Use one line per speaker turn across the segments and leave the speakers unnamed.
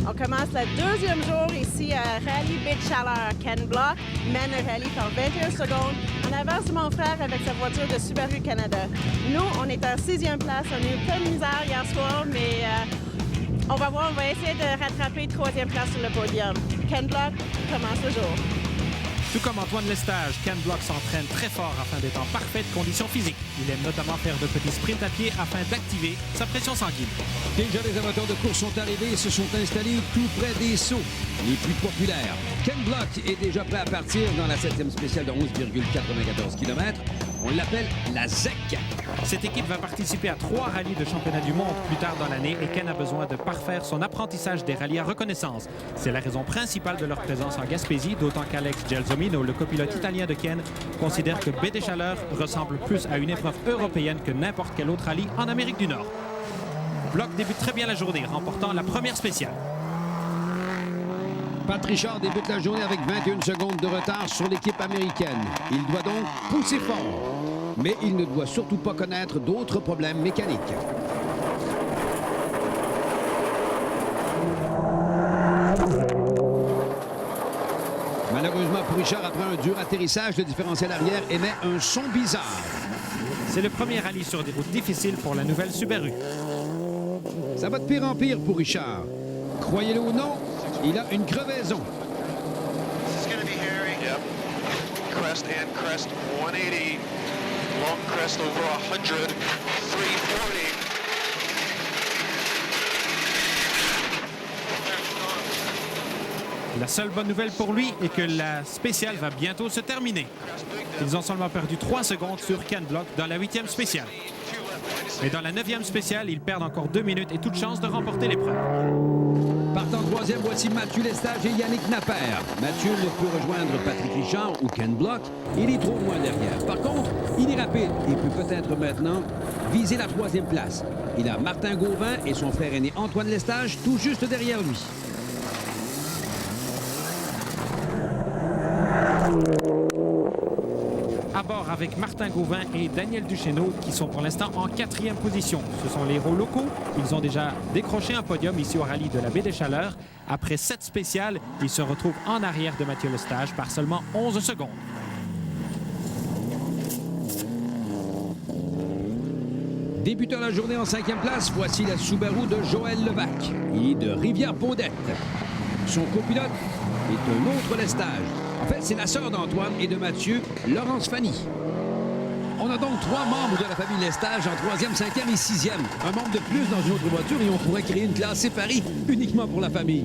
On commence le deuxième jour ici à Rallye Baie de Chaleur. Ken Block mène le rallye par 21 secondes en avance de mon frère avec sa voiture de Subaru Canada. Nous, on est en 6e place. On a eu plein de misère hier soir, mais on va voir, on va essayer de rattraper 3e place sur le podium. Ken Block commence le jour.
Tout comme Antoine Lestage, Ken Block s'entraîne très fort afin d'être en parfaite condition physique. Il aime notamment faire de petits sprints à pied afin d'activer sa pression sanguine.
Déjà, les amateurs de course sont arrivés et se sont installés tout près des sauts les plus populaires. Ken Block est déjà prêt à partir dans la 7e spéciale de 11,94 km. On l'appelle la ZEC.
Cette équipe va participer à 3 rallyes de championnat du monde plus tard dans l'année et Ken a besoin de parfaire son apprentissage des rallyes à reconnaissance. C'est la raison principale de leur présence en Gaspésie, d'autant qu'Alex Gelsomino, le copilote italien de Ken, considère que Baie des Chaleurs ressemble plus à une épreuve européenne que n'importe quel autre rallye en Amérique du Nord. Block débute très bien la journée, remportant la première spéciale.
Pat Richard débute la journée avec 21 secondes de retard sur l'équipe américaine. Il doit donc pousser fort, mais il ne doit surtout pas connaître d'autres problèmes mécaniques. Malheureusement pour Richard, après un dur atterrissage, le différentiel arrière émet un son bizarre.
C'est le premier rallye sur des routes difficiles pour la nouvelle Subaru.
Ça va de pire en pire pour Richard. Croyez-le ou non, il a une crevaison.
Crest and crest 180, long crest over 100, 340.
La seule bonne nouvelle pour lui est que la spéciale va bientôt se terminer. Ils ont seulement perdu 3 secondes sur Ken Block dans la 8e spéciale. Mais dans la 9e spéciale, ils perdent encore 2 minutes et toute chance de remporter l'épreuve.
Partant 3e, voici Mathieu Lestage et Yannick Napper. Mathieu ne peut rejoindre Patrick Richard ou Ken Block. Il est trop loin derrière. Par contre, il est rapide et peut peut-être maintenant viser la 3e place. Il a Martin Gauvin et son frère aîné Antoine Lestage tout juste derrière lui.
À bord avec Martin Gauvin et Daniel Duchesneau qui sont pour l'instant en 4e position. Ce sont les héros locaux. Ils ont déjà décroché un podium ici au rallye de la Baie des Chaleurs. Après 7 spéciales, ils se retrouvent en arrière de Mathieu Lestage par seulement 11 secondes.
Débutant la journée en 5e place, voici la Subaru de Joël Levac. Il est de Rivière-Baudette. Son copilote est un autre Lestage. En fait, c'est la sœur d'Antoine et de Mathieu, Laurence Fanny. On a donc 3 membres de la famille Lestage en 3e, 5e et 6e. Un membre de plus dans une autre voiture et on pourrait créer une classe séparée uniquement pour la famille.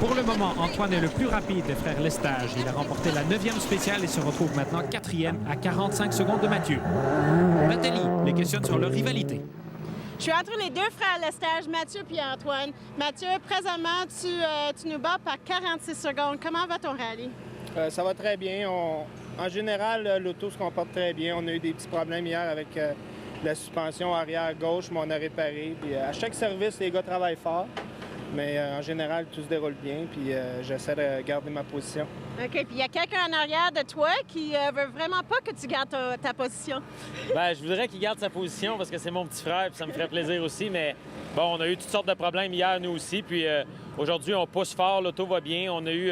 Pour le moment, Antoine est le plus rapide des frères Lestage. Il a remporté la 9e spéciale et se retrouve maintenant 4e à 45 secondes de Mathieu. Nathalie les questionne sur leur rivalité.
Je suis entre les 2 frères Lestage, Mathieu et Antoine. Mathieu, présentement, tu nous bats par 46 secondes. Comment va ton rallye?
Ça va très bien. En général, l'auto se comporte très bien. On a eu des petits problèmes hier avec la suspension arrière gauche, mais on a réparé. Puis, à chaque service, les gars travaillent fort. Mais en général, tout se déroule bien, puis j'essaie de garder ma position.
OK, puis il y a quelqu'un en arrière de toi qui veut vraiment pas que tu gardes ta position.
Bien, je voudrais qu'il garde sa position parce que c'est mon petit frère, puis ça me ferait plaisir aussi, mais bon, on a eu toutes sortes de problèmes hier, nous aussi, puis aujourd'hui, on pousse fort, l'auto va bien. On a eu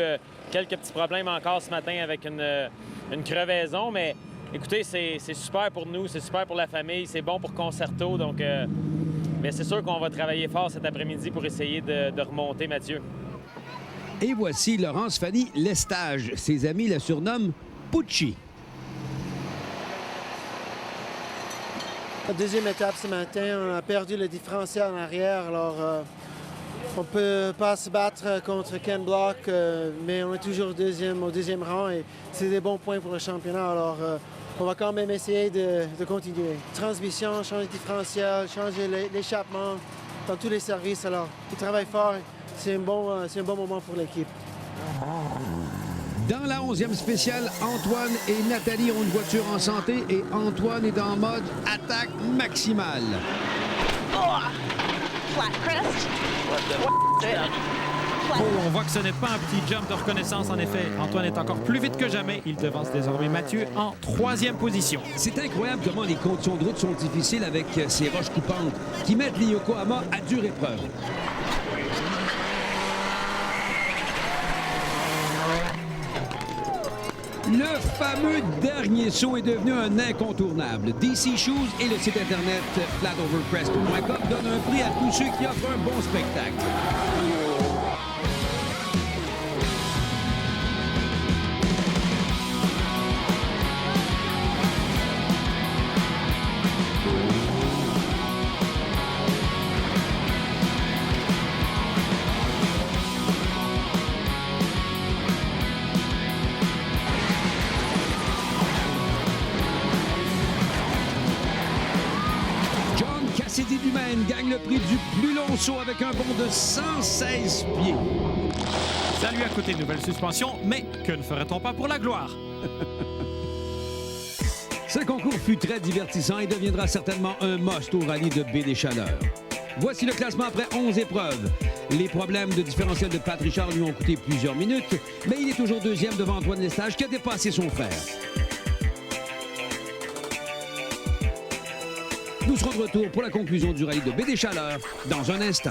quelques petits problèmes encore ce matin avec une crevaison, mais écoutez, c'est super pour nous, c'est super pour la famille, c'est bon pour Concerto, donc... Mais c'est sûr qu'on va travailler fort cet après-midi pour essayer de remonter Mathieu.
Et voici Laurence Fanny Lestage. Ses amis la surnomment Pucci.
La deuxième étape ce matin, on a perdu le différentiel en arrière. Alors, on ne peut pas se battre contre Ken Block, mais on est toujours au deuxième rang et c'est des bons points pour le championnat. Alors, on va quand même essayer de continuer. Transmission, changer le différentiel, changer l'échappement dans tous les services. Alors, ils travaillent fort. C'est un bon moment pour l'équipe.
Dans la 11e spéciale, Antoine et Nathalie ont une voiture en santé et Antoine est en mode attaque maximale.
Oh! Flat crest.
Oh, on voit que ce n'est pas un petit jump de reconnaissance, en effet. Antoine est encore plus vite que jamais. Il devance désormais Mathieu en 3e position.
C'est incroyable comment les conditions de route sont difficiles avec ces roches coupantes qui mettent les Yokohama à dure épreuve. Le fameux dernier saut est devenu un incontournable. DC Shoes et le site internet flatovercrest.com donnent un prix à tous ceux qui offrent un bon spectacle. Cassidy du Maine gagne le prix du plus long saut avec un bond de 116 pieds.
Ça lui a coûté une nouvelle suspension, mais que ne ferait-on pas pour la gloire?
Ce concours fut très divertissant et deviendra certainement un must au rallye de Baie des Chaleurs. Voici le classement après 11 épreuves. Les problèmes de différentiel de Pat Richard lui ont coûté plusieurs minutes, mais il est toujours deuxième devant Antoine Lestage qui a dépassé son frère. Nous serons de retour pour la conclusion du rallye de Baie des Chaleurs dans un instant.